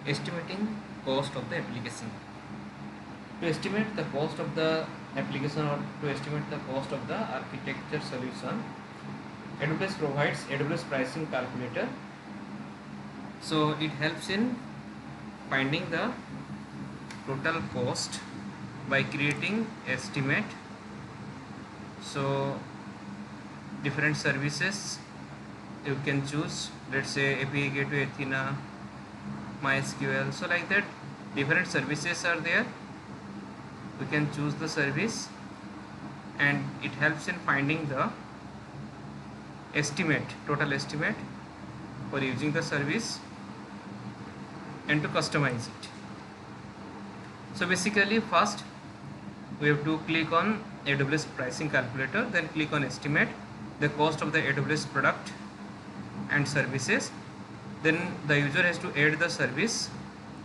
estimating cost of the application. To estimate the cost of the application or to estimate the cost of the architecture solution, AWS provides AWS pricing calculator. So it helps in finding the total cost by creating estimate. So different services you can choose, let's say API Gateway, Athena, MySQL. So like that, different services are there. We can choose the service, and it helps in finding the estimate, total estimate for using the service and to customize it. So basically, first we have to click on AWS pricing calculator, then click on estimate the cost of the AWS product and services. Then the user has to add the service,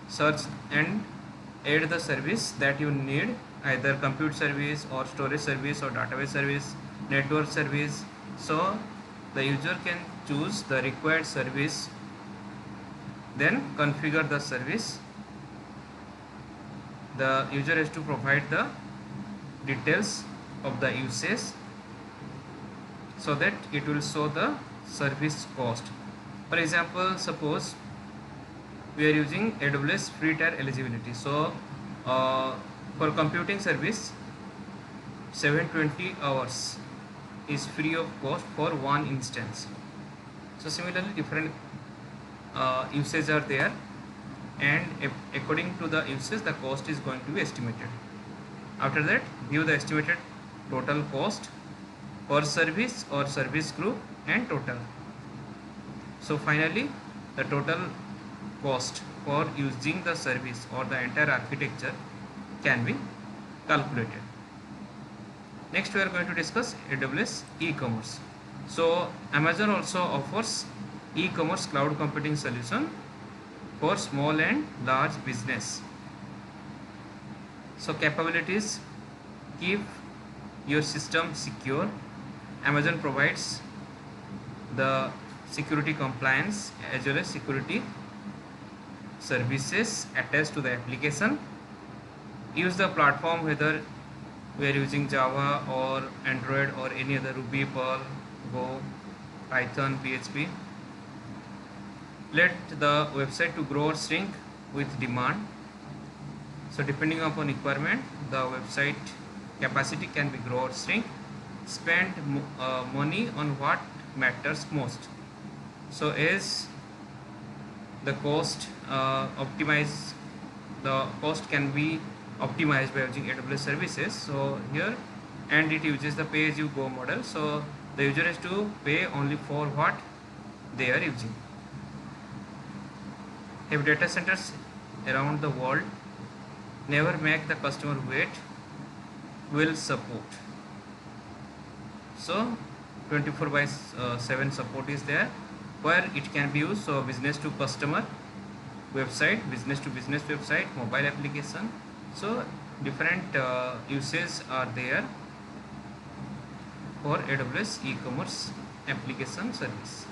search and add the service that you need, either compute service or storage service or database service, network service. So the user can choose the required service, then configure the service. The user has to provide the details of the usage so that it will show the service cost. For example, suppose we are using AWS free tier eligibility. So for computing service, 720 hours is free of cost for one instance. So similarly, different usage are there, and according to the usage the cost is going to be estimated. After that, view the estimated total cost per service or service group and total. So finally, the total cost for using the service or the entire architecture can be calculated. Next, we are going to discuss AWS e-commerce. So Amazon also offers e-commerce cloud computing solution for small and large business. So capabilities: keep your system secure. Amazon provides the security compliance as well as security services attached to the application. Use the platform whether we are using Java or Android or any other Ruby, Perl, Go, Python, PHP. Let the website to grow or shrink with demand. So depending upon requirement, the website capacity can be grow or shrink. Spend money on what matters most. So as the cost the cost can be optimized by using AWS services. So here, and it uses the pay as you go model. So the user has to pay only for what they are using. Have data centers around the world. Never make the customer wait. Will support. So 24/7 support is there, where it can be used. So business to customer website, business to business website, mobile application. So different uses are there for AWS e-commerce application service.